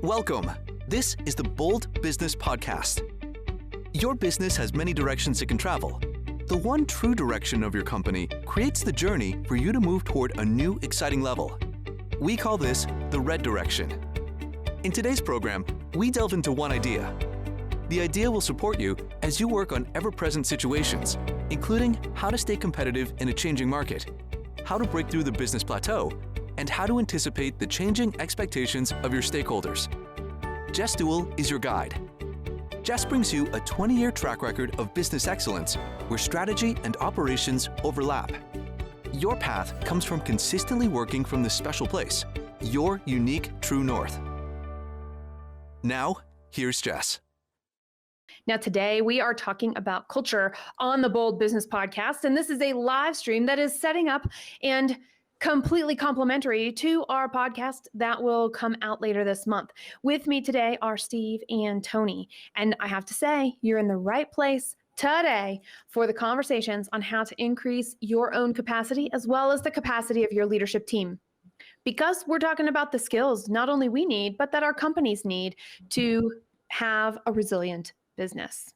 Welcome. This is the Bold Business Podcast. Your business has many directions it can travel. The one true direction of your company creates the journey for you to move toward a new, exciting level. We call this the red direction. In today's program, we delve into one idea. The idea will support you as you work on ever-present situations, including how to stay competitive in a changing market, how to break through the business plateau, and how to anticipate the changing expectations of your stakeholders. Jess Dewell is your guide. Jess brings you a 20-year track record of business excellence where strategy and operations overlap. Your path comes from consistently working from this special place, your unique true north. Now, here's Jess. Now, today we are talking about culture on the Bold Business Podcast, and this is a live stream that is setting up and completely complimentary to our podcast that will come out later this month. With me today are Steve and Tony, and I have to say, you're in the right place today for the conversations on how to increase your own capacity as well as the capacity of your leadership team. Because we're talking about the skills not only we need, but that our companies need to have a resilient business.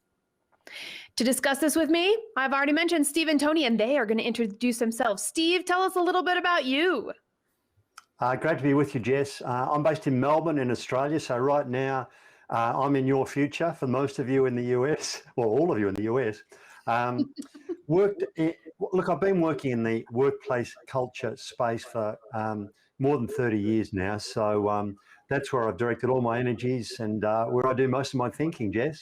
To discuss this with me, I've already mentioned Steve and Tony, and they are going to introduce themselves. Steve, tell us a little bit about you. Great to be with you, Jess. I'm based in Melbourne in Australia, so right now I'm in your future for most of you in the US, well, all of you in the US. Look, I've been working in the workplace culture space for more than 30 years now, so that's where I've directed all my energies and where I do most of my thinking, Jess.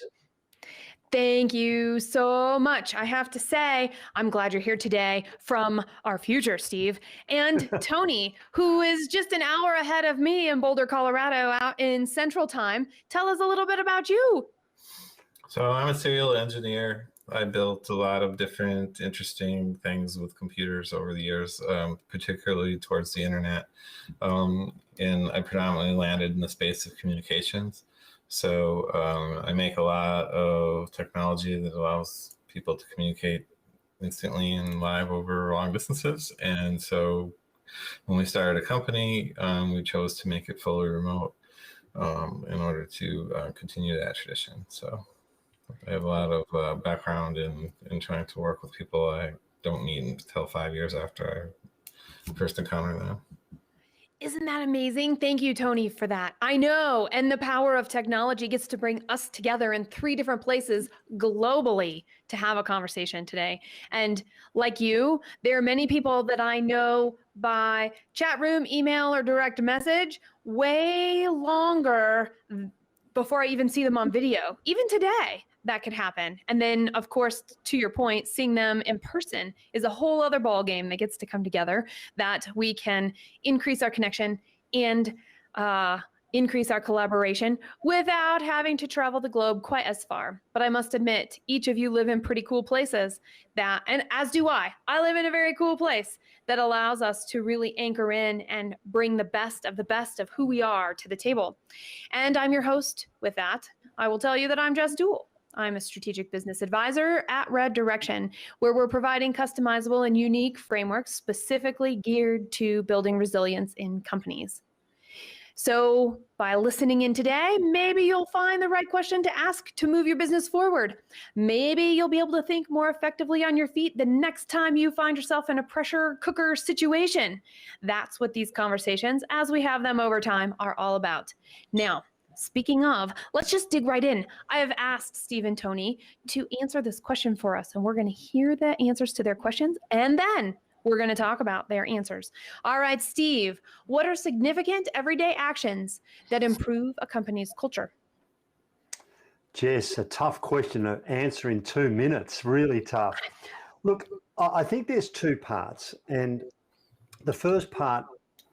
Thank you so much. I have to say, I'm glad you're here today from our future, Steve. And Tony, who is just an hour ahead of me in Boulder, Colorado, out in Central Time. Tell us a little bit about you. So I'm a serial engineer. I built a lot of different interesting things with computers over the years, particularly towards the internet. And I predominantly landed in the space of communications. So I make a lot of technology that allows people to communicate instantly and live over long distances. And so when we started a company, we chose to make it fully remote in order to continue that tradition. So I have a lot of background in trying to work with people I don't need until 5 years after I first encountered them. Isn't that amazing? Thank you, Tony, for that. I know. And the power of technology gets to bring us together in 3 different places globally to have a conversation today. And like you, there are many people that I know by chat room, email, or direct message way longer before I even see them on video. Even today, that could happen. And then, of course, to your point, seeing them in person is a whole other ball game that gets to come together, that we can increase our connection and increase our collaboration without having to travel the globe quite as far. But I must admit, each of you live in pretty cool places and as do I. I live in a very cool place that allows us to really anchor in and bring the best of who we are to the table. And I'm your host with that. I will tell you that I'm Jess Dewell. I'm a strategic business advisor at Red Direction, where we're providing customizable and unique frameworks specifically geared to building resilience in companies. So by listening in today, maybe you'll find the right question to ask to move your business forward. Maybe you'll be able to think more effectively on your feet the next time you find yourself in a pressure cooker situation. That's what these conversations, as we have them over time, are all about. Now, speaking of, let's just dig right in. I have asked Steve and Tony to answer this question for us, and we're going to hear the answers to their questions, and then we're going to talk about their answers. All right, Steve, what are significant everyday actions that improve a company's culture? Jess, a tough question to answer in 2 minutes, really tough. Look, I think there's 2 parts, and the first part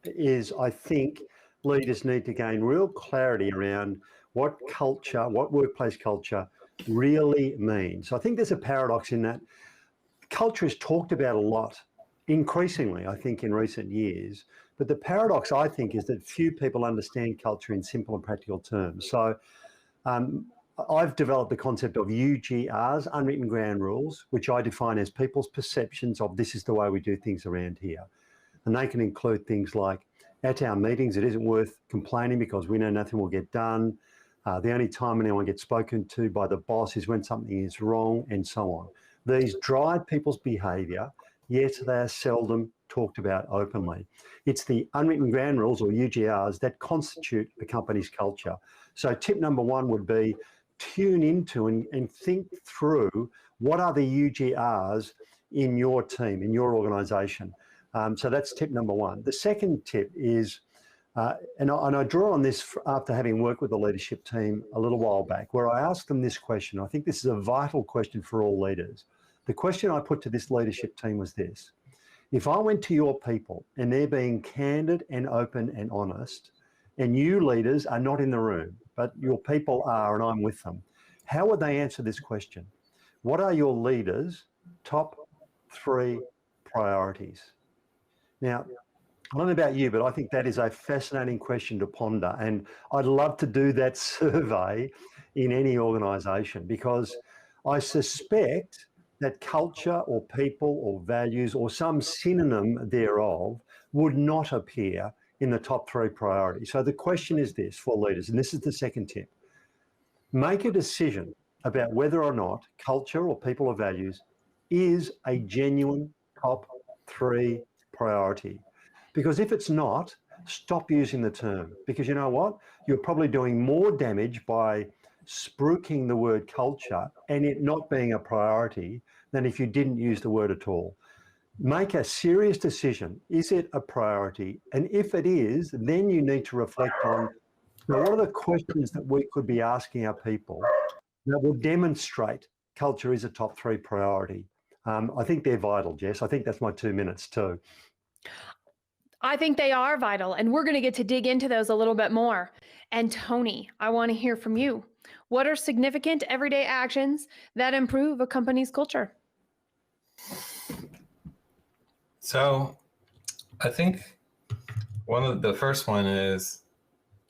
is, I think, leaders need to gain real clarity around what workplace culture really means. So I think there's a paradox in that culture is talked about a lot, increasingly, I think, in recent years. But the paradox, I think, is that few people understand culture in simple and practical terms. So I've developed the concept of UGRs, unwritten ground rules, which I define as people's perceptions of this is the way we do things around here. And they can include things like at our meetings. It isn't worth complaining because we know nothing will get done. The only time anyone gets spoken to by the boss is when something is wrong, and so on. These drive people's behaviour, yet they are seldom talked about openly. It's the unwritten ground rules, or UGRs, that constitute a company's culture. So tip number one would be tune into and think through what are the UGRs in your team, in your organisation. So that's tip number one. The second tip is, and I draw on this after having worked with the leadership team a little while back, where I asked them this question. I think this is a vital question for all leaders. The question I put to this leadership team was this: if I went to your people and they're being candid and open and honest, and you leaders are not in the room, but your people are and I'm with them, how would they answer this question? What are your leaders' top 3 priorities? Now, I don't know about you, but I think that is a fascinating question to ponder. And I'd love to do that survey in any organisation, because I suspect that culture or people or values or some synonym thereof would not appear in the top 3 priorities. So the question is this for leaders, and this is the second tip: make a decision about whether or not culture or people or values is a genuine top 3 priority. Because if it's not, stop using the term, because you know what? You're probably doing more damage by spruiking the word culture and it not being a priority than if you didn't use the word at all. Make a serious decision. Is it a priority? And if it is, then you need to reflect on, now, what are the questions that we could be asking our people that will demonstrate culture is a top 3 priority? I think they're vital, Jess. I think that's my 2 minutes too. I think they are vital, and we're going to get to dig into those a little bit more. And Tony, I want to hear from you. What are significant everyday actions that improve a company's culture? So I think the first one is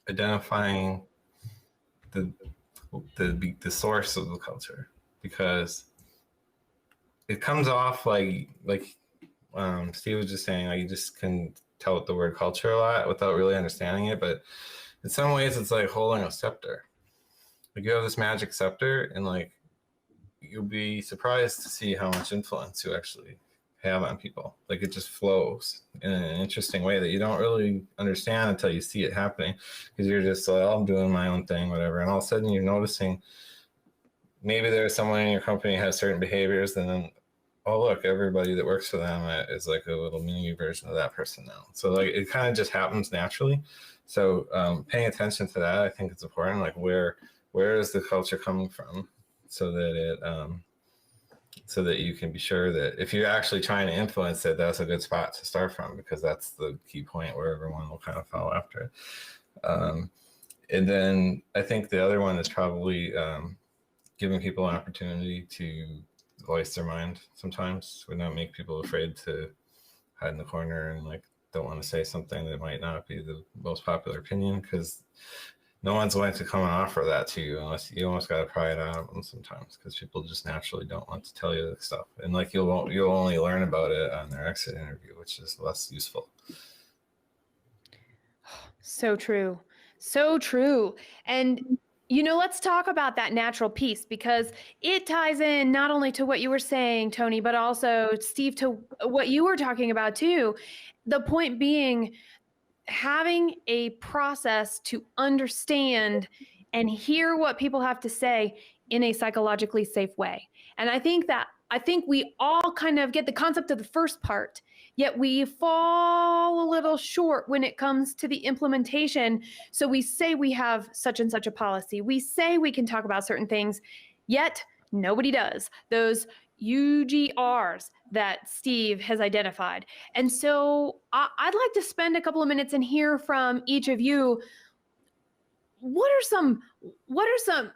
identifying the source of the culture, because it comes off like Steve was just saying, like, you just can tell with the word culture a lot without really understanding it. But in some ways it's like holding a scepter. Like, you have this magic scepter, and like, you'll be surprised to see how much influence you actually have on people. Like, it just flows in an interesting way that you don't really understand until you see it happening, because you're just like, oh, I'm doing my own thing, whatever. And all of a sudden you're noticing maybe there's someone in your company who has certain behaviors, and then, oh, look, everybody that works for them is like a little mini version of that person now. So like, it kind of just happens naturally. So paying attention to that, I think it's important. Like, where is the culture coming from, so that you can be sure that if you're actually trying to influence it, that's a good spot to start from, because that's the key point where everyone will kind of follow after it. And then I think the other one is probably giving people an opportunity to voice their mind. Sometimes we don't make people afraid to hide in the corner and like don't want to say something that might not be the most popular opinion, because no one's going to come and offer that to you unless you almost got to pry it out of them sometimes, because people just naturally don't want to tell you the stuff. And like, you'll only learn about it on their exit interview, which is less useful. So true. So true. And let's talk about that natural piece, because it ties in not only to what you were saying, Tony, but also, Steve, to what you were talking about too. The point being, having a process to understand and hear what people have to say in a psychologically safe way. And I think we all kind of get the concept of the first part, yet we fall a little short when it comes to the implementation. So we say we have such and such a policy. We say we can talk about certain things, yet nobody does those UGRs that Steve has identified. And so I'd like to spend a couple of minutes and hear from each of you. What are some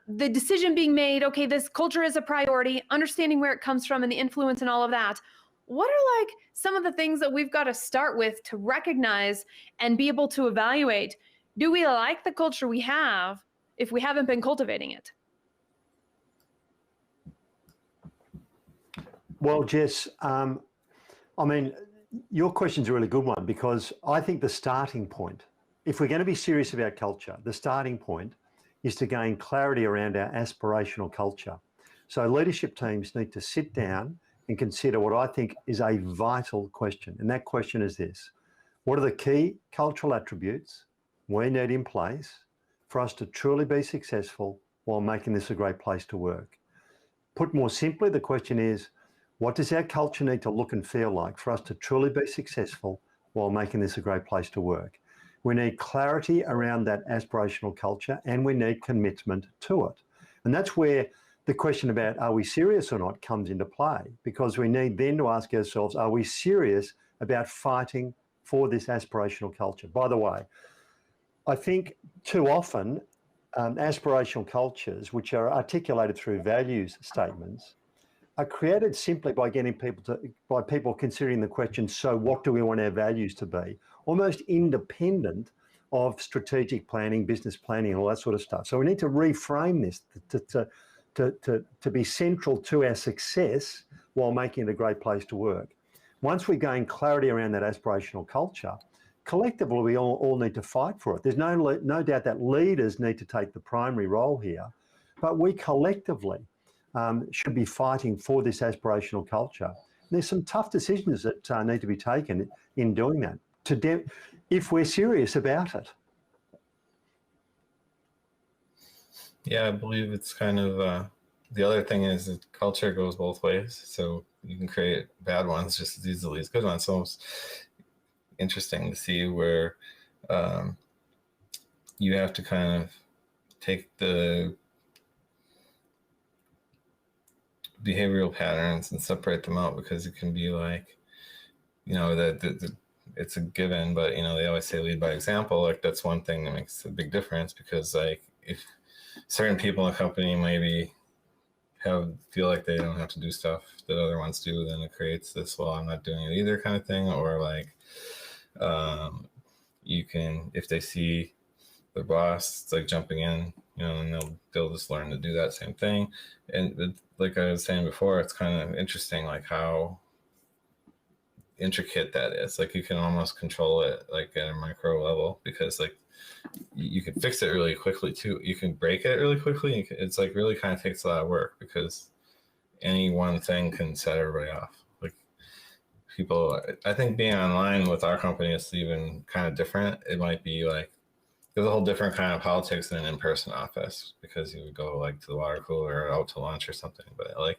the decision being made? Okay, this culture is a priority, understanding where it comes from and the influence and all of that. What are like some of the things that we've got to start with to recognize and be able to evaluate? Do we like the culture we have if we haven't been cultivating it? Well, Jess, I mean, your question's a really good one, because I think the starting point, if we're going to be serious about culture, the starting point is to gain clarity around our aspirational culture. So leadership teams need to sit down and consider what I think is a vital question. And that question is this: what are the key cultural attributes we need in place for us to truly be successful while making this a great place to work? Put more simply, the question is, what does our culture need to look and feel like for us to truly be successful while making this a great place to work? We need clarity around that aspirational culture, and we need commitment to it. And that's where the question about are we serious or not comes into play, because we need then to ask ourselves, are we serious about fighting for this aspirational culture? By the way, I think too often aspirational cultures, which are articulated through values statements, are created simply by people considering the question, so what do we want our values to be? Almost independent of strategic planning, business planning, and all that sort of stuff. So we need to reframe this to be central to our success while making it a great place to work. Once we gain clarity around that aspirational culture, collectively we all need to fight for it. There's no doubt that leaders need to take the primary role here, but we collectively should be fighting for this aspirational culture. And there's some tough decisions that need to be taken in doing that, if we're serious about it. Yeah, I believe it's kind of the other thing is that culture goes both ways. So you can create bad ones just as easily as good ones. So it's interesting to see where you have to kind of take the behavioral patterns and separate them out, because it can be like, you know, that it's a given, but, you know, they always say lead by example. Like, that's one thing that makes a big difference, because like if certain people in a company maybe feel like they don't have to do stuff that other ones do, then it creates this, well, I'm not doing it either kind of thing. Or like you can, if they see their boss, it's like jumping in, you know, and they'll just learn to do that same thing. And like I was saying before, it's kind of interesting like how intricate that is. Like you can almost control it like at a micro level, because like you can fix it really quickly too. You can break it really quickly. It's like really kind of takes a lot of work, because any one thing can set everybody off. Like people, I think being online with our company is even kind of different. It might be like, there's a whole different kind of politics than an in-person office, because you would go like to the water cooler or out to lunch or something. But like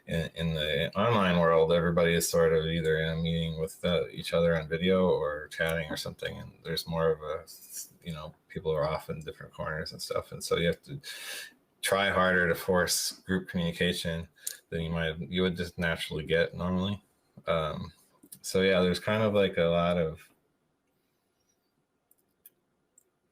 in the online world, everybody is sort of either in a meeting with each other on video or chatting or something. And there's more of a, you know, people are off in different corners and stuff. And so you have to try harder to force group communication than you would just naturally get normally. So yeah, there's kind of like a lot of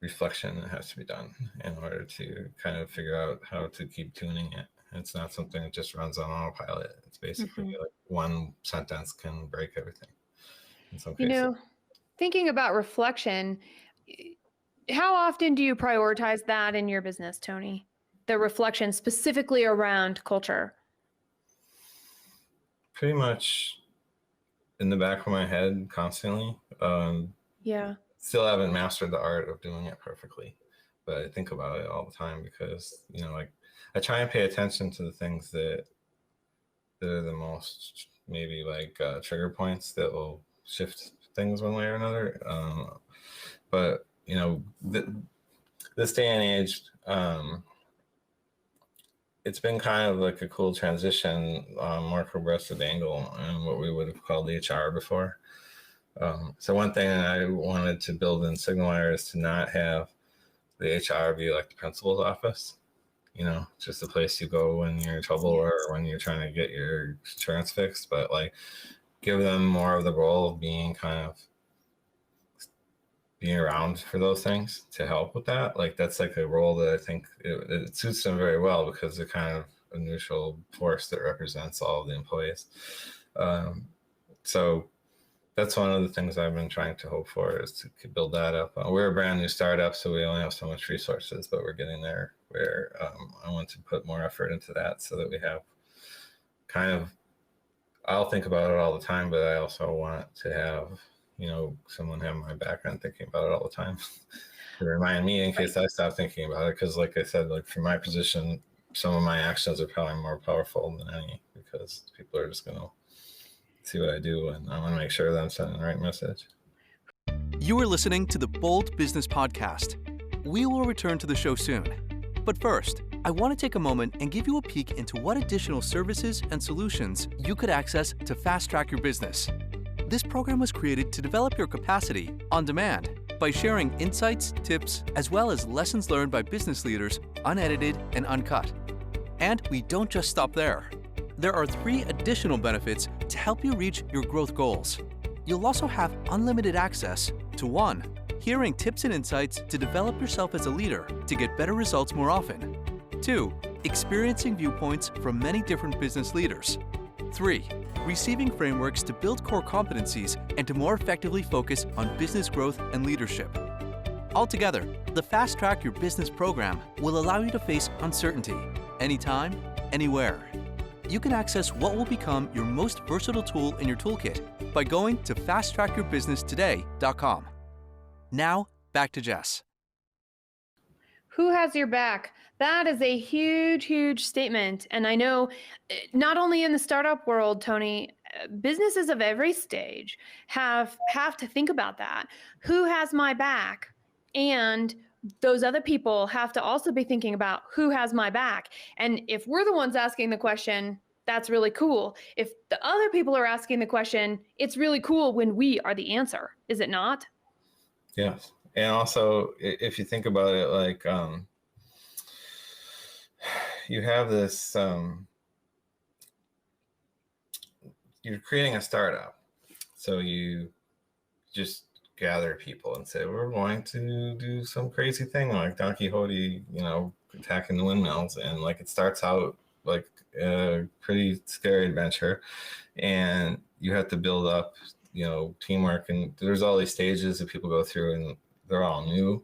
reflection that has to be done in order to kind of figure out how to keep tuning it. It's not something that just runs on autopilot. It's basically like one sentence can break everything in some cases. You know, thinking about reflection, how often do you prioritize that in your business, Tony? The reflection specifically around culture? Pretty much in the back of my head constantly. Yeah. Still haven't mastered the art of doing it perfectly, but I think about it all the time, because, you know, like I try and pay attention to the things that are the most maybe like trigger points that will shift things one way or another. But, you know, this day and age, it's been kind of like a cool transition, more progressive angle and what we would have called HR before. So one thing I wanted to build in SignalWire is to not have the HR be like the principal's office, you know, just a place you go when you're in trouble or when you're trying to get your insurance fixed, but like give them more of the role of being kind of being around for those things to help with that. Like that's like a role that I think it suits them very well, because they're kind of a neutral force that represents all of the employees. So that's one of the things I've been trying to hope for, is to build that up. We're a brand new startup, so we only have so much resources, but we're getting there where I want to put more effort into that so that we have kind of I'll think about it all the time, but I also want to have, someone have my background thinking about it all the time to remind me in case I stop thinking about it. Because like I said, like from my position, some of my actions are probably more powerful than any, because people are just going to see what I do, and I want to make sure that I'm sending the right message. You are listening to the Bold Business Podcast. We will return to the show soon. But first, I want to take a moment and give you a peek into what additional services and solutions you could access to fast-track your business. This program was created to develop your capacity on demand by sharing insights, tips, as well as lessons learned by business leaders, unedited and uncut. And we don't just stop there. There are 3 additional benefits to help you reach your growth goals. You'll also have unlimited access to 1. Hearing tips and insights to develop yourself as a leader to get better results more often. 2. Experiencing viewpoints from many different business leaders. 3. Receiving frameworks to build core competencies and to more effectively focus on business growth and leadership. Altogether, the Fast Track Your Business program will allow you to face uncertainty anytime, anywhere. You can access what will become your most versatile tool in your toolkit by going to fasttrackyourbusinesstoday.com. Now, back to Jess. Who has your back? That is a huge, huge statement. And I know not only in the startup world, Tony, businesses of every stage have to think about that. Who has my back? And those other people have to also be thinking about who has my back. And if we're the ones asking the question, that's really cool. If the other people are asking the question, it's really cool when we are the answer, is it not? Yes. And also, if you think about it, like you have this, you're creating a startup. So you just gather people and say, we're going to do some crazy thing like Don Quixote, attacking the windmills. And like it starts out like a pretty scary adventure, and you have to build up, teamwork. And there's all these stages that people go through, and they're all new.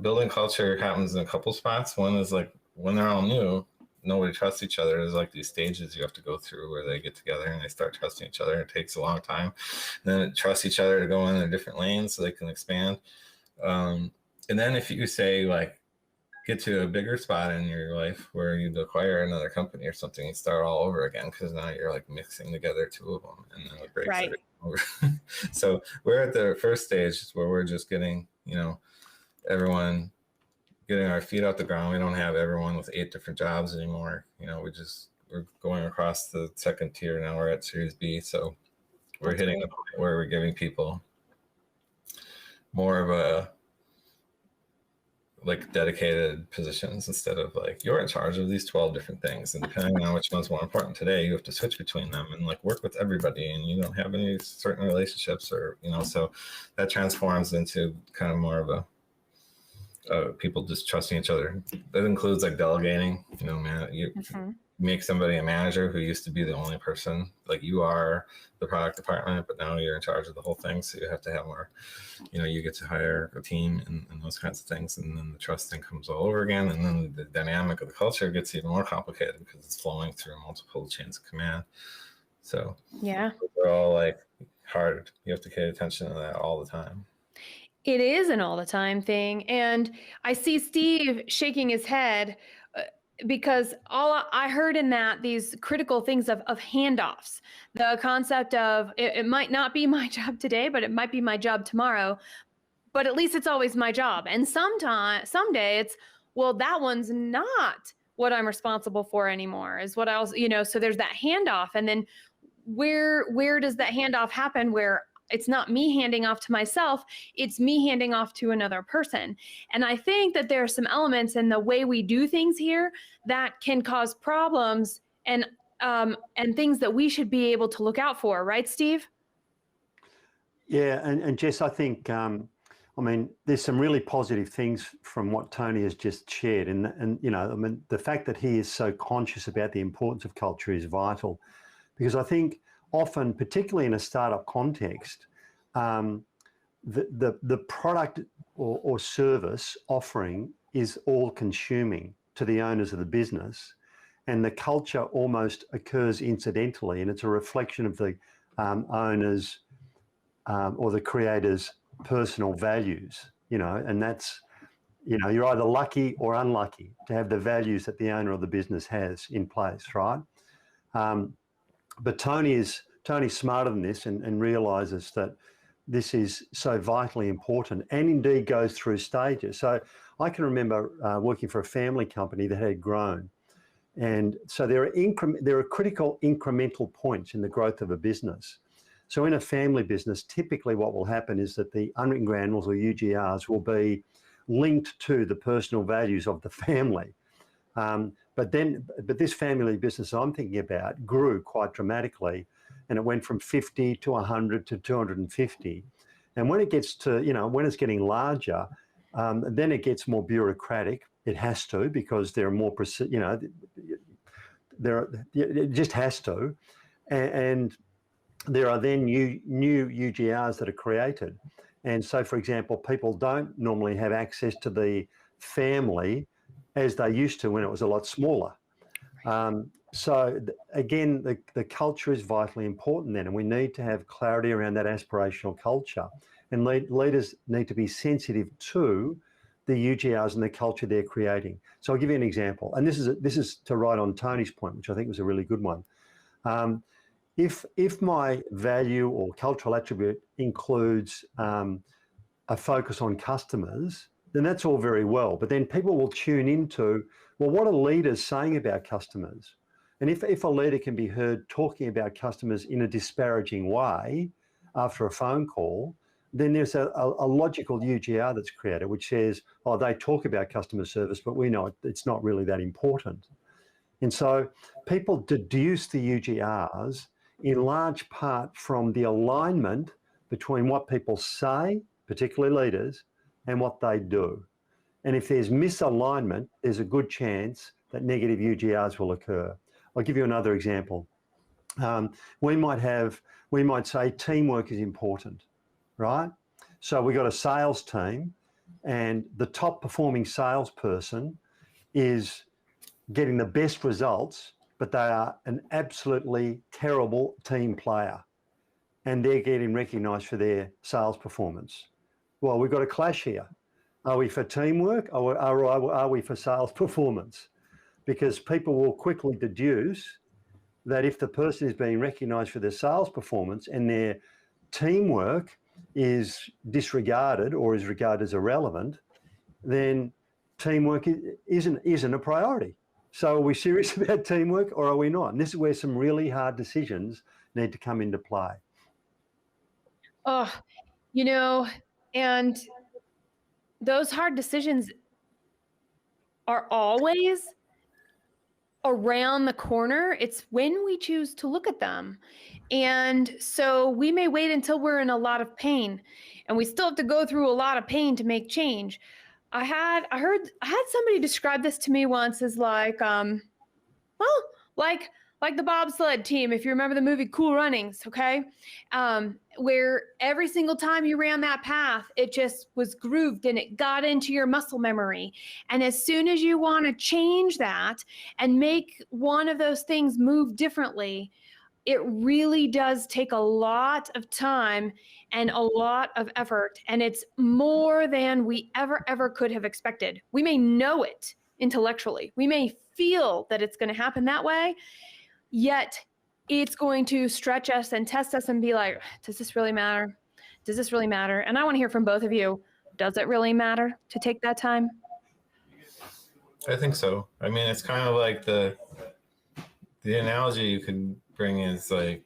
Building culture happens in a couple spots. One is like when they're all new, nobody trusts each other. There's like these stages you have to go through where they get together and they start trusting each other. It takes a long time. And then trust each other to go in their different lanes so they can expand. And then if you say like, get to a bigger spot in your life where you'd acquire another company or something, you start all over again, because now you're like mixing together 2 of them, and then it breaks everything over. So we're at the first stage where we're just getting, everyone getting our feet off the ground. We don't have everyone with 8 different jobs anymore. We're going across the second tier now. We're at Series B. So we're hitting the point where we're giving people more of a like dedicated positions instead of like, you're in charge of these 12 different things. And depending on which one's more important today, you have to switch between them and like work with everybody, and you don't have any certain relationships or, so that transforms into kind of more of a, people just trusting each other. That includes like delegating, make somebody a manager who used to be the only person, like you are the product department, but now you're in charge of the whole thing. So you have to have more, you get to hire a team and those kinds of things. And then the trust thing comes all over again. And then the dynamic of the culture gets even more complicated because it's flowing through multiple chains of command. So yeah, they're all like hard. You have to pay attention to that all the time. It is an all the time thing. And I see Steve shaking his head because all I heard in that, these critical things of handoffs, the concept of it might not be my job today, but it might be my job tomorrow, but at least it's always my job. And someday it's, well, that one's not what I'm responsible for anymore, is what else, so there's that handoff. And then where does that handoff happen where it's not me handing off to myself, it's me handing off to another person. And I think that there are some elements in the way we do things here that can cause problems and things that we should be able to look out for. Right, Steve? Yeah, and Jess, I think, there's some really positive things from what Tony has just shared. And the fact that he is so conscious about the importance of culture is vital, because I think often, particularly in a startup context, the product or service offering is all consuming to the owners of the business. and the culture almost occurs incidentally, and it's a reflection of the owner's or the creator's personal values, and that's, you're either lucky or unlucky to have the values that the owner of the business has in place, right? But Tony's smarter than this and realizes that this is so vitally important, and indeed goes through stages. So I can remember working for a family company that had grown. And so there are critical incremental points in the growth of a business. So in a family business, typically what will happen is that the unwritten ground rules or UGRs will be linked to the personal values of the family. But this family business I'm thinking about grew quite dramatically, and it went from 50 to 100 to 250. And when it gets to, when it's getting larger, then it gets more bureaucratic. It has to, because there are more, it just has to. And there are then new UGRs that are created. And so, for example, people don't normally have access to the family as they used to when it was a lot smaller. So again, the culture is vitally important then, and we need to have clarity around that aspirational culture. And leaders need to be sensitive to the UGRs and the culture they're creating. So I'll give you an example, and this is to write on Tony's point, which I think was a really good one. If my value or cultural attribute includes a focus on customers, then that's all very well. But then people will tune into, well, what are leaders saying about customers? And if a leader can be heard talking about customers in a disparaging way after a phone call, then there's a logical UGR that's created, which says, oh, they talk about customer service, but we know it's not really that important. And so people deduce the UGRs in large part from the alignment between what people say, particularly leaders, and what they do. And if there's misalignment, there's a good chance that negative UGRs will occur. I'll give you another example. We might say teamwork is important, right? So we got a sales team, and the top performing salesperson is getting the best results, but they are an absolutely terrible team player, and they're getting recognized for their sales performance. Well, we've got a clash here. Are we for teamwork, or are we for sales performance? Because people will quickly deduce that if the person is being recognized for their sales performance and their teamwork is disregarded or is regarded as irrelevant, then teamwork isn't a priority. So are we serious about teamwork, or are we not? And this is where some really hard decisions need to come into play. Oh, and those hard decisions are always around the corner. It's when we choose to look at them. And so we may wait until we're in a lot of pain, and we still have to go through a lot of pain to make change. I had somebody describe this to me once as like the bobsled team, if you remember the movie Cool Runnings, okay? Where every single time you ran that path, it just was grooved and it got into your muscle memory. And as soon as you want to change that and make one of those things move differently, it really does take a lot of time and a lot of effort. And it's more than we ever could have expected. We may know it intellectually. We may feel that it's going to happen that way, yet it's going to stretch us and test us and be like, does this really matter? Does this really matter? And I want to hear from both of you. Does it really matter to take that time? I think so. I mean, it's kind of like the analogy you could bring is like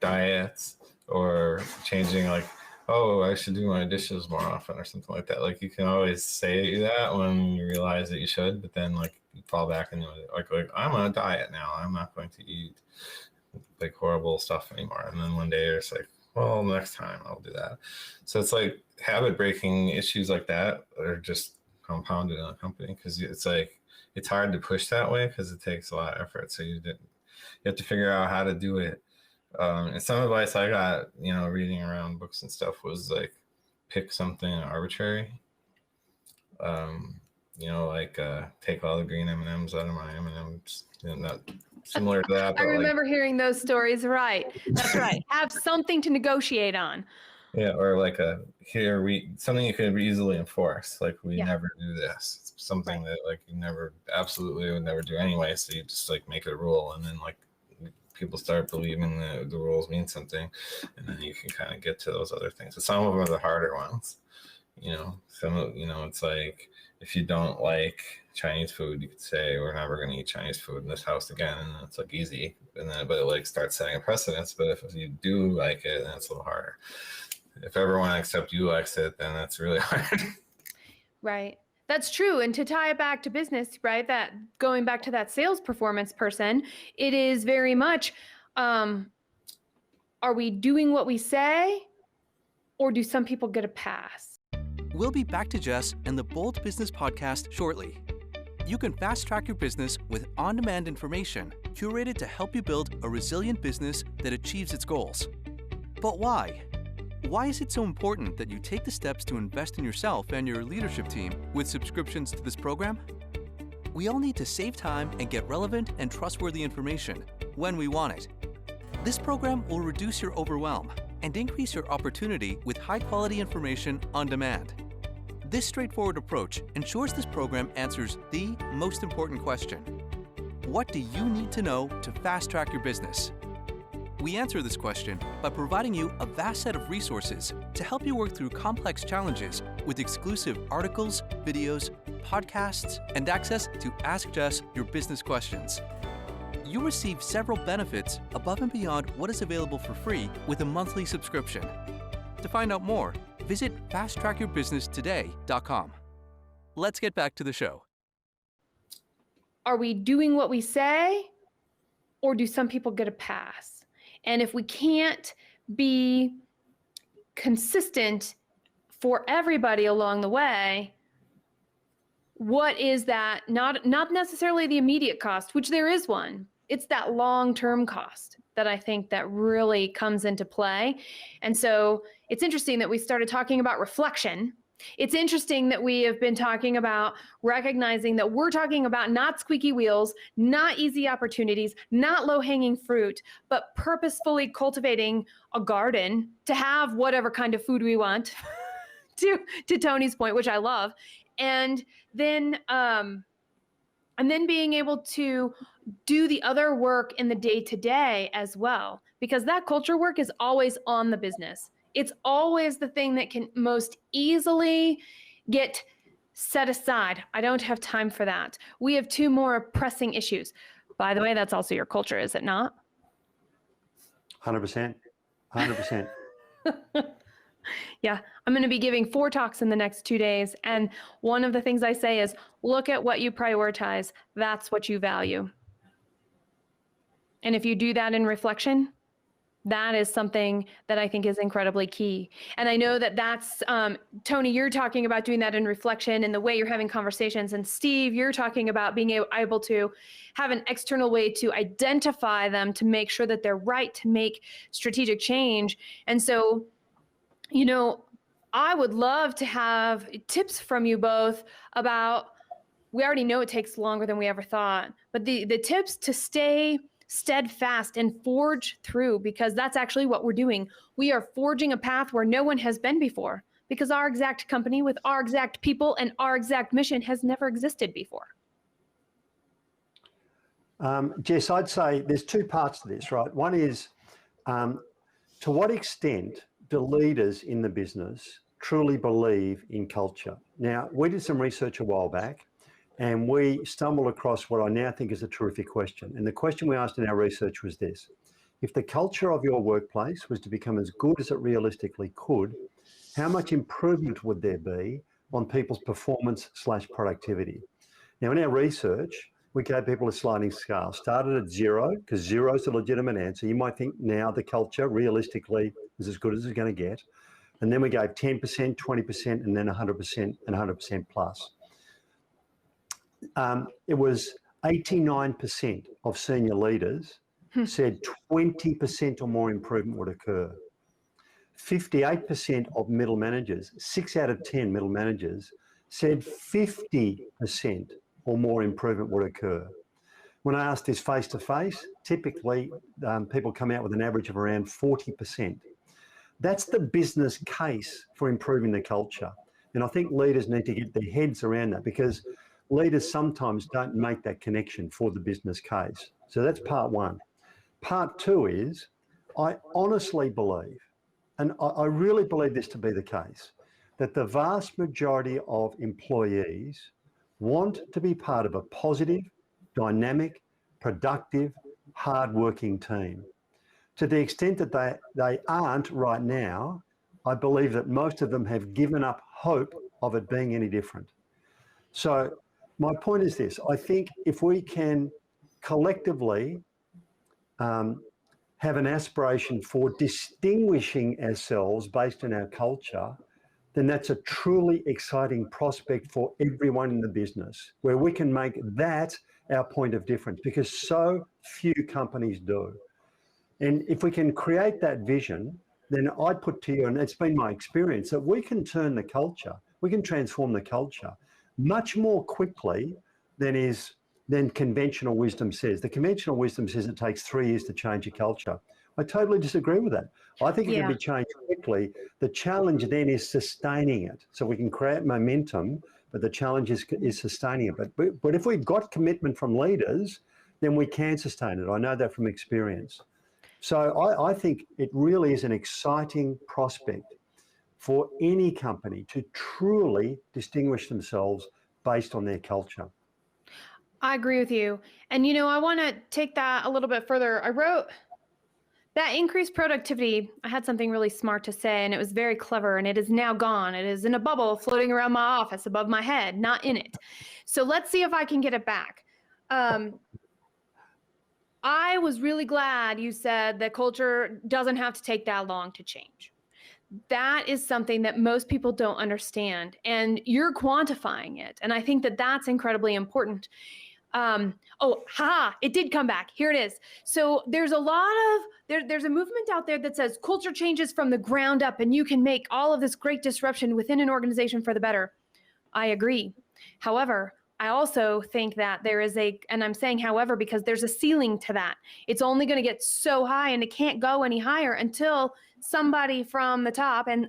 diets or changing, like, oh, I should do my dishes more often or something like that. Like, you can always say that when you realize that you should, but then like you fall back and like I'm on a diet now. I'm not going to eat like horrible stuff anymore. And then one day it's like, well, next time I'll do that. So it's like habit breaking issues like that are just compounded in a company, because it's like it's hard to push that way because it takes a lot of effort. So you have to figure out how to do it. And some advice I got, reading around books and stuff was like, pick something arbitrary. like take all the green M&Ms out of my M&Ms, not similar to that. I But remember hearing those stories. Right. That's right. Have something to negotiate on. Yeah, or like something you could easily enforce. Like we Yeah. never do this. It's something that like you absolutely would never do anyway. So you just like make it a rule, and then like people start believing that the rules mean something, and then you can kind of get to those other things. But some of them are the harder ones. It's like if you don't like Chinese food, you could say we're never going to eat Chinese food in this house again, and it's like easy. But it like starts setting a precedence. But if you do like it, then it's a little harder. If everyone except you likes it, then that's really hard. Right. That's true. And to tie it back to business, right? That going back to that sales performance person, it is very much, are we doing what we say, or do some people get a pass? We'll be back to Jess and the Bold Business Podcast shortly. You can fast track your business with on-demand information curated to help you build a resilient business that achieves its goals. But why? Why is it so important that you take the steps to invest in yourself and your leadership team with subscriptions to this program? We all need to save time and get relevant and trustworthy information when we want it. This program will reduce your overwhelm and increase your opportunity with high-quality information on demand. This straightforward approach ensures this program answers the most important question: what do you need to know to fast-track your business? We answer this question by providing you a vast set of resources to help you work through complex challenges with exclusive articles, videos, podcasts, and access to Ask Jess Your Business Questions. You receive several benefits above and beyond what is available for free with a monthly subscription. To find out more, visit fasttrackyourbusinesstoday.com. Let's get back to the show. Are we doing what we say, or do some people get a pass? And if we can't be consistent for everybody along the way, what is that? Not necessarily the immediate cost, which there is one. It's that long-term cost that I think that really comes into play. And so it's interesting that we started talking about reflection. It's interesting that we have been talking about recognizing that we're talking about not squeaky wheels, not easy opportunities, not low-hanging fruit, but purposefully cultivating a garden to have whatever kind of food we want, to Tony's point, which I love. And then being able to do the other work in the day-to-day as well, because that culture work is always on the business. It's always the thing that can most easily get set aside. I don't have time for that. We have two more pressing issues. By the way, that's also your culture, is it not? 100%. 100%. Yeah, I'm going to be giving 4 talks in the next 2 days. And one of the things I say is, look at what you prioritize. That's what you value. And if you do that in reflection, that is something that I think is incredibly key. And I know that that's, Tony, you're talking about doing that in reflection and the way you're having conversations. And Steve, you're talking about being able to have an external way to identify them, to make sure that they're right, to make strategic change. And so, I would love to have tips from you both about, we already know it takes longer than we ever thought, but the tips to stay steadfast and forge through, because that's actually what we're doing. We are forging a path where no one has been before, because our exact company with our exact people and our exact mission has never existed before. Jess, I'd say there's 2 parts to this, right? One is, to what extent do leaders in the business truly believe in culture? Now, we did some research a while back, and we stumbled across what I now think is a terrific question. And the question we asked in our research was this: if the culture of your workplace was to become as good as it realistically could, how much improvement would there be on people's performance/productivity? Now, in our research, we gave people a sliding scale. Started at 0, because 0 is a legitimate answer. You might think now the culture realistically is as good as it's going to get. And then we gave 10%, 20%, and then 100% and 100% plus. It was 89% of senior leaders said 20% or more improvement would occur. 58% of middle managers, 6 out of 10 middle managers, said 50% or more improvement would occur. When I asked this face-to-face, typically people come out with an average of around 40%. That's the business case for improving the culture. And I think leaders need to get their heads around that, because leaders sometimes don't make that connection for the business case. So that's part one. Part two is, I honestly believe, and I really believe this to be the case, that the vast majority of employees want to be part of a positive, dynamic, productive, hard-working team. To the extent that they aren't right now, I believe that most of them have given up hope of it being any different. So my point is this: I think if we can collectively have an aspiration for distinguishing ourselves based on our culture, then that's a truly exciting prospect for everyone in the business, where we can make that our point of difference, because so few companies do. And if we can create that vision, then I put to you, and it's been my experience, that we can turn the culture, we can transform the culture much more quickly than conventional wisdom says. The conventional wisdom says it takes 3 years to change a culture. I totally disagree with that. I think it can be changed quickly. The challenge then is sustaining it. So we can create momentum, but the challenge is sustaining it. But if we've got commitment from leaders, then we can sustain it. I know that from experience. So I think it really is an exciting prospect for any company to truly distinguish themselves based on their culture. I agree with you. And, I want to take that a little bit further. I wrote that increased productivity. I had something really smart to say, and it was very clever, and it is now gone. It is in a bubble floating around my office above my head, not in it. So let's see if I can get it back. I was really glad you said that culture doesn't have to take that long to change. That is something that most people don't understand, and you're quantifying it. And I think that that's incredibly important. It did come back. Here it is. So there's there's a movement out there that says culture changes from the ground up, and you can make all of this great disruption within an organization for the better. I agree. However, I also think that there is and I'm saying however, because there's a ceiling to that. It's only going to get so high, and it can't go any higher until somebody from the top, and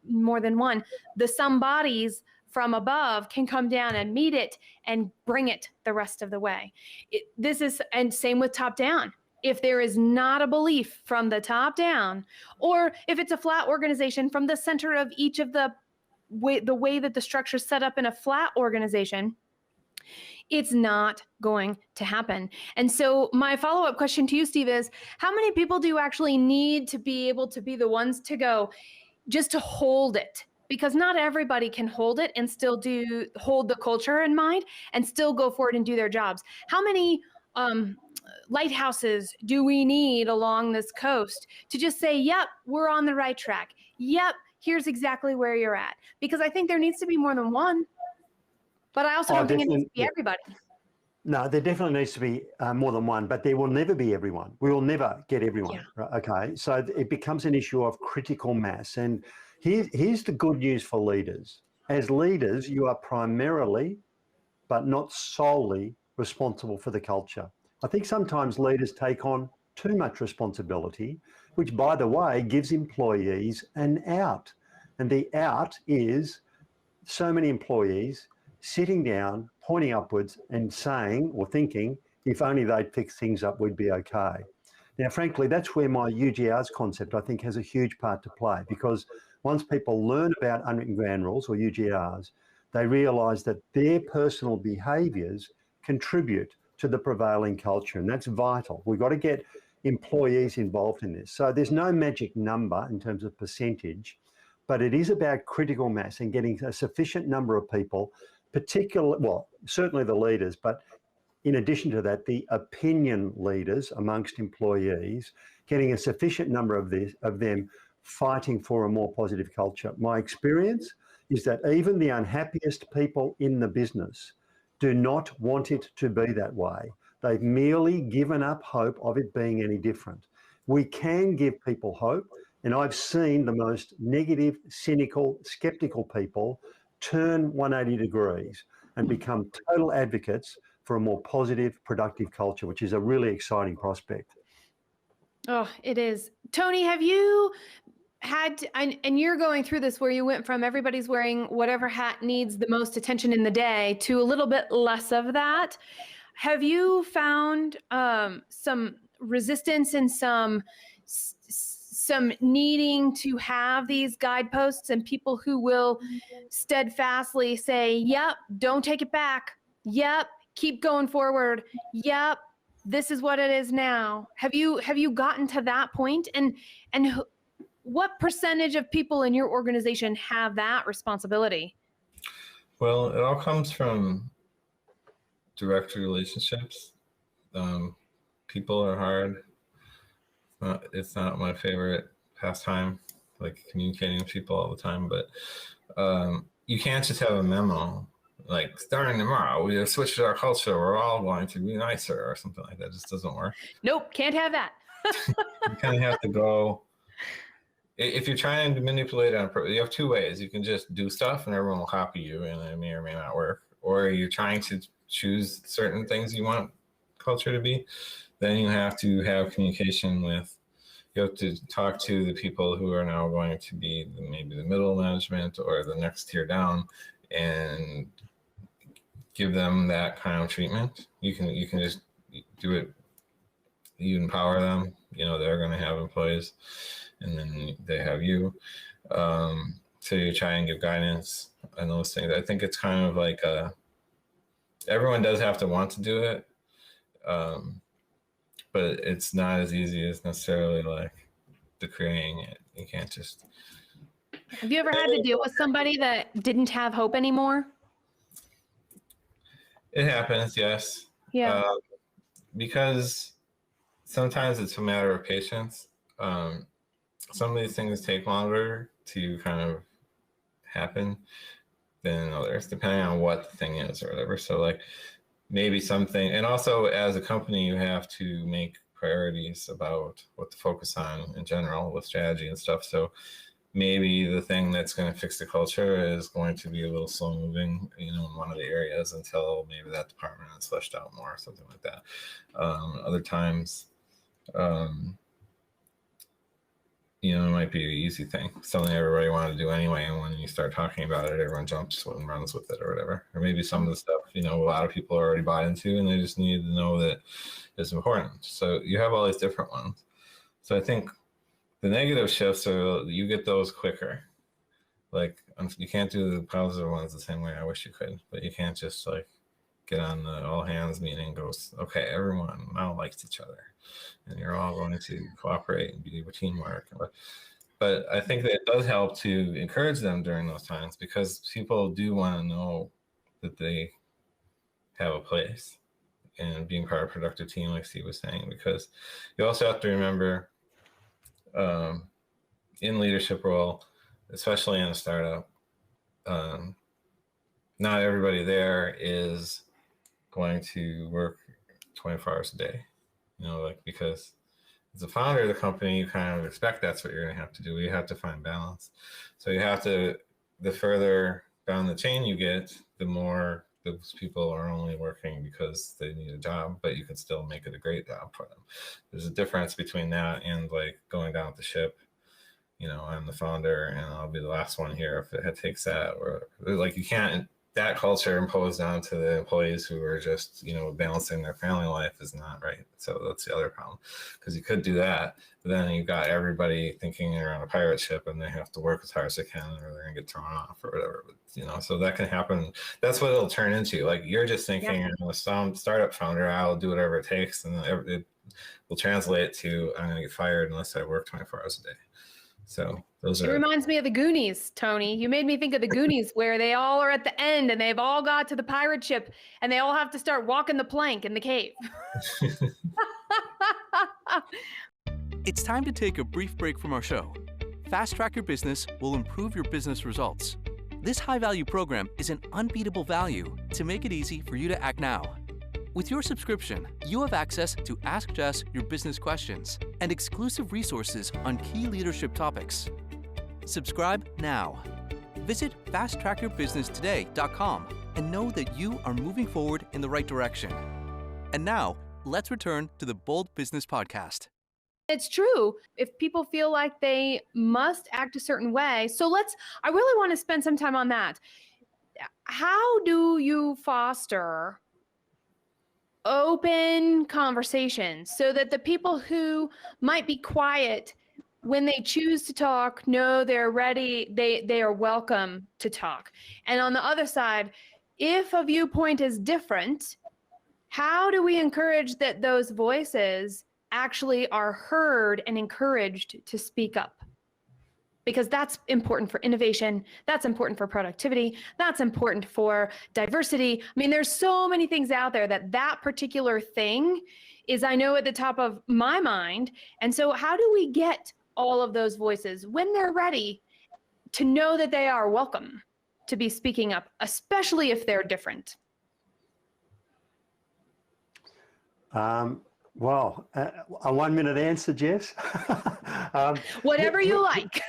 more than one, the somebodies from above can come down and meet it and bring it the rest of the way. And same with top down. If there is not a belief from the top down, or if it's a flat organization from the center of each of the way that the structure is set up in a flat organization, it's not going to happen. And so my follow-up question to you, Steve, is how many people do you actually need to be able to be the ones to go just to hold it? Because not everybody can hold it and still hold the culture in mind and still go forward and do their jobs. How many lighthouses do we need along this coast to just say, yep, we're on the right track. Yep, here's exactly where you're at. Because I think there needs to be more than one. But I also don't think it needs to be everybody. No, there definitely needs to be more than one, but there will never be everyone. We will never get everyone. Yeah. Right? Okay, so it becomes an issue of critical mass. And here's the good news for leaders. As leaders, you are primarily, but not solely, responsible for the culture. I think sometimes leaders take on too much responsibility, which, by the way, gives employees an out. And the out is so many employees sitting down, pointing upwards and saying or thinking, if only they'd fix things up, we'd be okay. Now, frankly, that's where my UGRs concept, I think, has a huge part to play, because once people learn about unwritten ground rules or UGRs, they realise that their personal behaviours contribute to the prevailing culture, and that's vital. We've got to get employees involved in this. So there's no magic number in terms of percentage, but it is about critical mass and getting a sufficient number of people, certainly the leaders, but in addition to that, the opinion leaders amongst employees, getting a sufficient number of them fighting for a more positive culture. My experience is that even the unhappiest people in the business do not want it to be that way. They've merely given up hope of it being any different. We can give people hope, and I've seen the most negative, cynical, skeptical people turn 180 degrees and become total advocates for a more positive, productive culture, which is a really exciting prospect. Oh, it is. Tony, have you had, and you're going through this where you went from everybody's wearing whatever hat needs the most attention in the day to a little bit less of that. Have you found some resistance and some needing to have these guideposts and people who will steadfastly say, yep, don't take it back. Yep, keep going forward. Yep, this is what it is now. Have you gotten to that point? And what percentage of people in your organization have that responsibility? Well, it all comes from direct relationships. People are hard. It's not my favorite pastime, like communicating with people all the time, but you can't just have a memo like starting tomorrow, we have switched our culture. We're all going to be nicer or something like that. It just doesn't work. Nope, can't have that. You kind of have to go. If you're trying to manipulate on purpose, you have two ways. You can just do stuff and everyone will copy you and it may or may not work. Or you're trying to choose certain things you want culture to be. Then you have to have communication with, you have to talk to the people who are now going to be maybe the middle management or the next tier down and give them that kind of treatment. You can just do it. You empower them. You know, they're going to have employees and then they have you. So you try and give guidance and those things. I think it's kind of like everyone does have to want to do it. But it's not as easy as necessarily like the creating it. You can't just. Have you ever had to deal with somebody that didn't have hope anymore? It happens, yes. Yeah. Because sometimes it's a matter of patience. Some of these things take longer to kind of happen than others, depending on what the thing is or whatever. So like maybe something, and also as a company, you have to make priorities about what to focus on in general with strategy and stuff. So maybe the thing that's going to fix the culture is going to be a little slow moving, you know, in one of the areas until maybe that department is fleshed out more or something like that. Other times, you know, it might be an easy thing, something everybody wanted to do anyway. And when you start talking about it, everyone jumps and runs with it or whatever. Or maybe some of the stuff, you know, a lot of people are already bought into and they just need to know that it's important. So you have all these different ones. So I think the negative shifts are, you get those quicker. Like you can't do the positive ones the same way I wish you could, but you can't just like get on the all hands meeting and go, okay, everyone now likes each other and you're all going to cooperate and be teamwork. But I think that it does help to encourage them during those times because people do want to know that they have a place and being part of a productive team, like Steve was saying, because you also have to remember in leadership role, especially in a startup, not everybody there is going to work 24 hours a day, you know, like, because as a founder of the company, you kind of expect that's what you're going to have to do. You have to find balance. So you have to, the further down the chain you get, the more those people are only working because they need a job, but you can still make it a great job for them. There's a difference between that and like going down the ship. You know, I'm the founder and I'll be the last one here if it takes that, or like you can't, that culture imposed onto the employees who are just, you know, balancing their family life is not right. So that's the other problem, because you could do that, but then you've got everybody thinking they're on a pirate ship and they have to work as hard as they can or they're gonna get thrown off or whatever. But, you know, so that can happen. That's what it'll turn into. Like you're just thinking, yeah, I'm a startup founder, I'll do whatever it takes, and it will translate to I'm gonna get fired unless I work 24 hours a day. So those are. It reminds me of the Goonies, Tony. You made me think of the Goonies where they all are at the end and they've all got to the pirate ship and they all have to start walking the plank in the cave. It's time to take a brief break from our show. Fast Track Your Business will improve your business results. This high-value program is an unbeatable value to make it easy for you to act now. With your subscription, you have access to Ask Jess your business questions and exclusive resources on key leadership topics. Subscribe now. Visit fasttrackyourbusinesstoday.com and know that you are moving forward in the right direction. And now, let's return to the Bold Business Podcast. It's true. If people feel like they must act a certain way. So I really want to spend some time on that. How do you foster open conversations so that the people who might be quiet when they choose to talk know they're ready, they are welcome to talk? And on the other side, if a viewpoint is different, how do we encourage that those voices actually are heard and encouraged to speak up? Because that's important for innovation, that's important for productivity, that's important for diversity. I mean, there's so many things out there that particular thing is, I know, at the top of my mind. And so how do we get all of those voices, when they're ready, to know that they are welcome to be speaking up, especially if they're different? Well, a 1 minute answer, Jess. Whatever you like.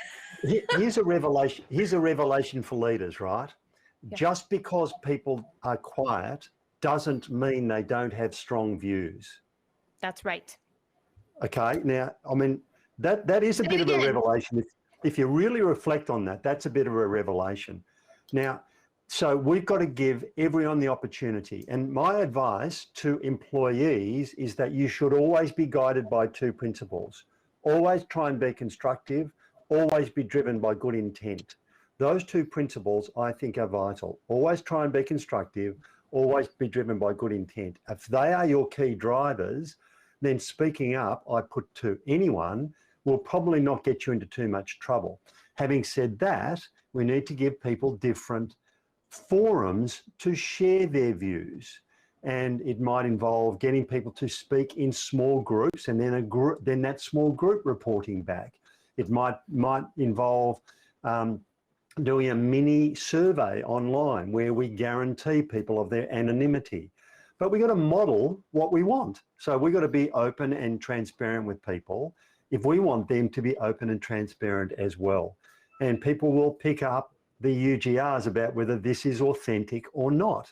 Here's a revelation for leaders, right? Yeah. Just because people are quiet doesn't mean they don't have strong views. That's right. Okay. Now, I mean, that is a bit of a revelation. If you really reflect on that, that's a bit of a revelation. Now, so we've got to give everyone the opportunity. And my advice to employees is that you should always be guided by two principles. Always try and be constructive, always be driven by good intent. Those two principles, I think, are vital. Always try and be constructive, always be driven by good intent. If they are your key drivers, then speaking up, I put to anyone, will probably not get you into too much trouble. Having said that, we need to give people different forums to share their views. And it might involve getting people to speak in small groups, and then that small group reporting back. It might involve doing a mini survey online where we guarantee people of their anonymity. But we've got to model what we want. So we've got to be open and transparent with people if we want them to be open and transparent as well. And people will pick up the UGRs about whether this is authentic or not.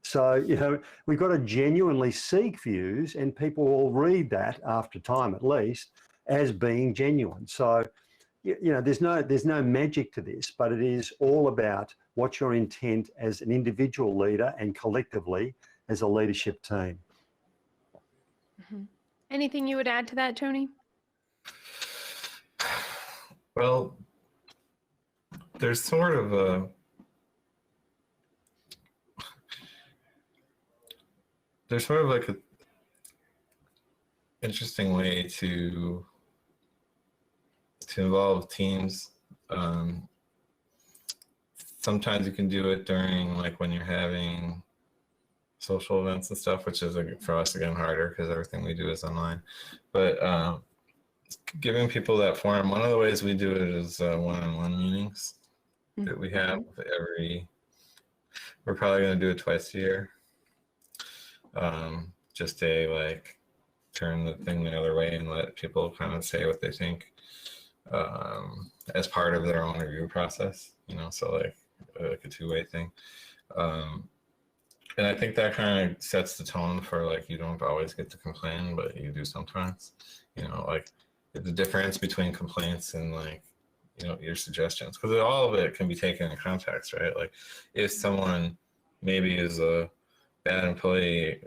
So, you know, we've got to genuinely seek views, and people will read that, after time at least, as being genuine. So, you know, there's no magic to this, but it is all about what's your intent as an individual leader and collectively as a leadership team. Mm-hmm. Anything you would add to that, Tony? Well, there's sort of a like a interesting way to involve teams. Sometimes you can do it during, like, when you're having social events and stuff, which is, like, for us again harder because everything we do is online. But giving people that forum, one of the ways we do it is one-on-one meetings that we have we're probably going to do it twice a year. Just a, like, turn the thing the other way and let people kind of say what they think as part of their own review process, you know, so like a two-way thing. And I think that kind of sets the tone for, like, you don't always get to complain, but you do sometimes, you know, like the difference between complaints and, like, you know, your suggestions, because all of it can be taken in context, right? Like, if someone maybe is a bad employee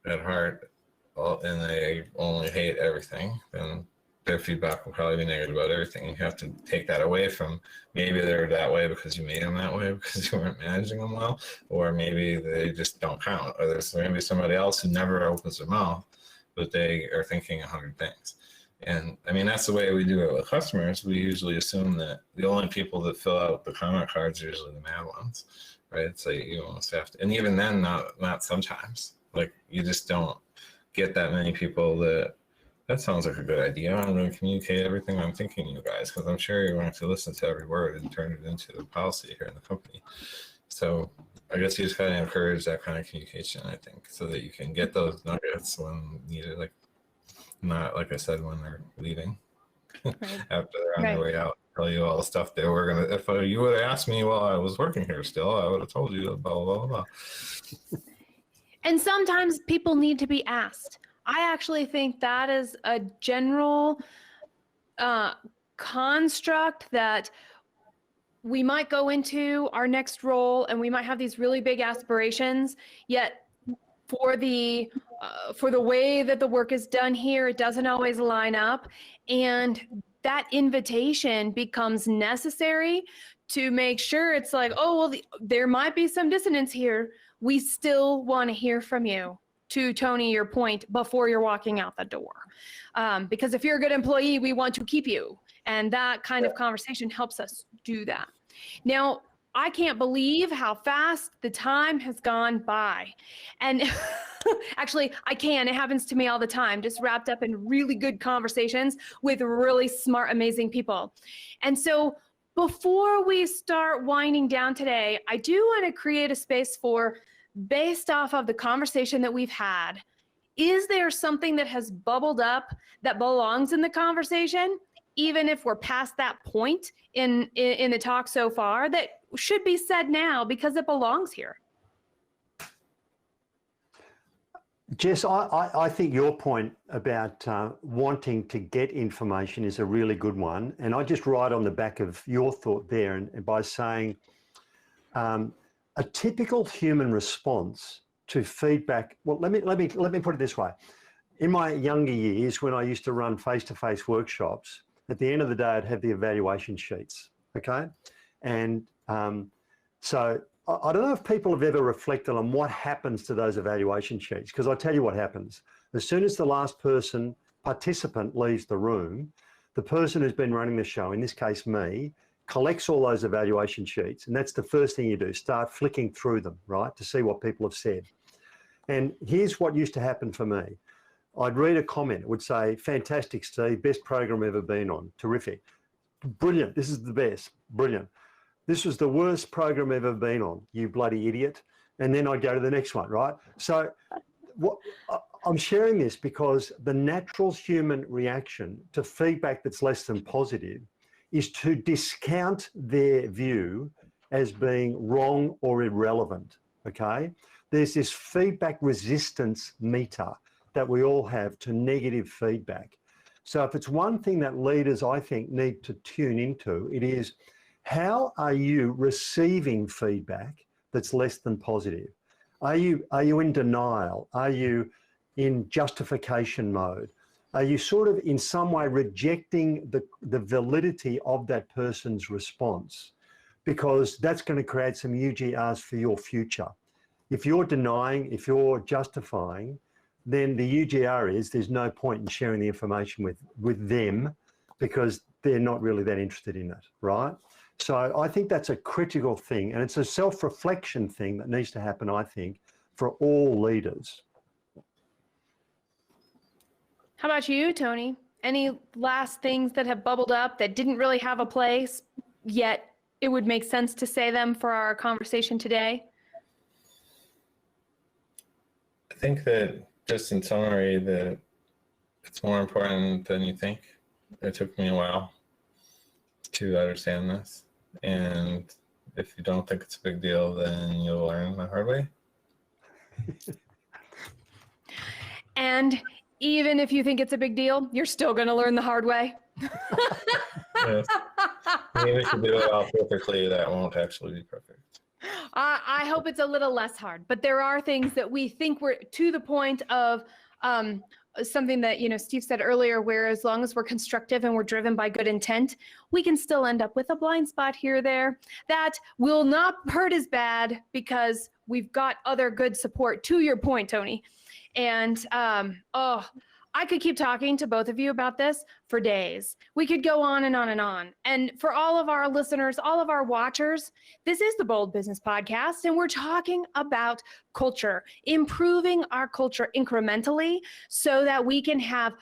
at heart and they only hate everything, then their feedback will probably be negative about everything. You have to take that away from, maybe they're that way because you made them that way because you weren't managing them well, or maybe they just don't count, or there's maybe somebody else who never opens their mouth, but they are thinking 100 things. And I mean, that's the way we do it with customers. We usually assume that the only people that fill out the comment cards are usually the mad ones, right? So you almost have to, and even then, not sometimes. Like, you just don't get that many people that sounds like a good idea. I'm going to communicate everything I'm thinking to you guys, because I'm sure you're going to listen to every word and turn it into the policy here in the company. So I guess you just got to encourage that kind of communication, I think, so that you can get those nuggets when needed, like, not, like I said, when they're leaving, right. After they're on their way out. tell you all the stuff they were gonna. If you would have asked me while I was working here, still, I would have told you blah blah blah blah. And sometimes people need to be asked. I actually think that is a general construct that we might go into our next role, and we might have these really big aspirations, yet for the way that the work is done here, it doesn't always line up. And that invitation becomes necessary to make sure it's like, oh, well, there might be some dissonance here. We still want to hear from you, to Tony, your point, before you're walking out the door. Because if you're a good employee, we want to keep you. And that kind of conversation helps us do that. Now, I can't believe how fast the time has gone by. And actually, I can. It happens to me all the time, just wrapped up in really good conversations with really smart, amazing people. And so before we start winding down today, I do want to create a space for, based off of the conversation that we've had, is there something that has bubbled up that belongs in the conversation, even if we're past that point in the talk so far, that should be said now because it belongs here? Jess, I think your point about wanting to get information is a really good one. And I just ride on the back of your thought there, and by saying a typical human response to feedback. Well, let me put it this way. In my younger years, when I used to run face-to-face workshops, at the end of the day, I'd have the evaluation sheets, okay? And so I don't know if people have ever reflected on what happens to those evaluation sheets, because I'll tell you what happens. As soon as the last participant leaves the room, the person who's been running the show, in this case me, collects all those evaluation sheets. And that's the first thing you do, start flicking through them, right, to see what people have said. And here's what used to happen for me. I'd read a comment, it would say, fantastic, Steve, best program ever been on, terrific. Brilliant, this is the best, brilliant. This was the worst program ever been on, you bloody idiot. And then I'd go to the next one, right? So I'm sharing this because the natural human reaction to feedback that's less than positive is to discount their view as being wrong or irrelevant, okay? There's this feedback resistance meter that we all have to negative feedback. So if it's one thing that leaders, I think, need to tune into, it is, how are you receiving feedback that's less than positive? Are you in denial? Are you in justification mode? Are you sort of in some way rejecting the validity of that person's response? Because that's going to create some UGRs for your future. If you're denying, if you're justifying, then the UGR is there's no point in sharing the information with them because they're not really that interested in it, right? So I think that's a critical thing, and it's a self-reflection thing that needs to happen, I think, for all leaders. How about you, Tony? Any last things that have bubbled up that didn't really have a place, yet it would make sense to say them for our conversation today? I think that, just in summary, that it's more important than you think. It took me a while to understand this. And if you don't think it's a big deal, then you'll learn the hard way. And even if you think it's a big deal, you're still going to learn the hard way. Yes. Even if you do it all perfectly, that won't actually be perfect. I hope it's a little less hard, but there are things that we think we're to the point of something that, Steve said earlier, where as long as we're constructive and we're driven by good intent, we can still end up with a blind spot here or there that will not hurt as bad because we've got other good support, to your point, Tony. And I could keep talking to both of you about this for days. We could go on and on and on. And for all of our listeners, all of our watchers, this is the Bold Business Podcast, and we're talking about culture, improving our culture incrementally so that we can have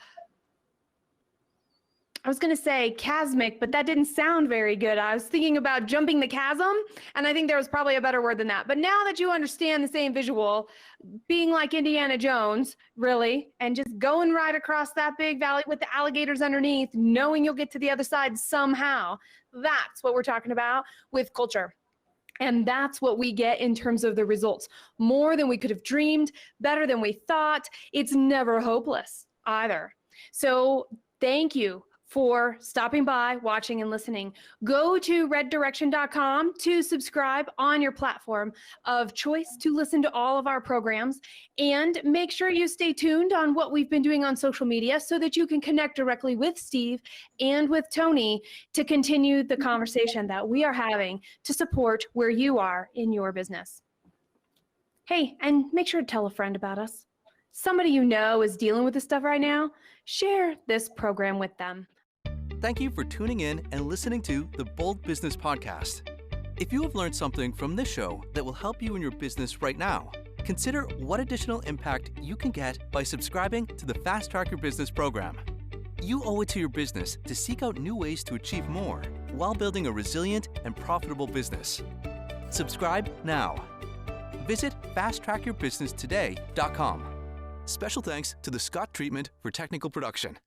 I was going to say chasmic, but that didn't sound very good. I was thinking about jumping the chasm, and I think there was probably a better word than that. But now that you understand the same visual, being like Indiana Jones, really, and just going right across that big valley with the alligators underneath, knowing you'll get to the other side somehow, that's what we're talking about with culture. And that's what we get in terms of the results. More than we could have dreamed, better than we thought. It's never hopeless either. So thank you for stopping by, watching, and listening. Go to reddirection.com to subscribe on your platform of choice to listen to all of our programs. And make sure you stay tuned on what we've been doing on social media so that you can connect directly with Steve and with Tony to continue the conversation that we are having to support where you are in your business. Hey, and make sure to tell a friend about us. Somebody you know is dealing with this stuff right now. Share this program with them. Thank you for tuning in and listening to the Bold Business Podcast. If you have learned something from this show that will help you in your business right now, consider what additional impact you can get by subscribing to the Fast Track Your Business program. You owe it to your business to seek out new ways to achieve more while building a resilient and profitable business. Subscribe now. Visit fasttrackyourbusinesstoday.com. Special thanks to the Scott Treatment for technical production.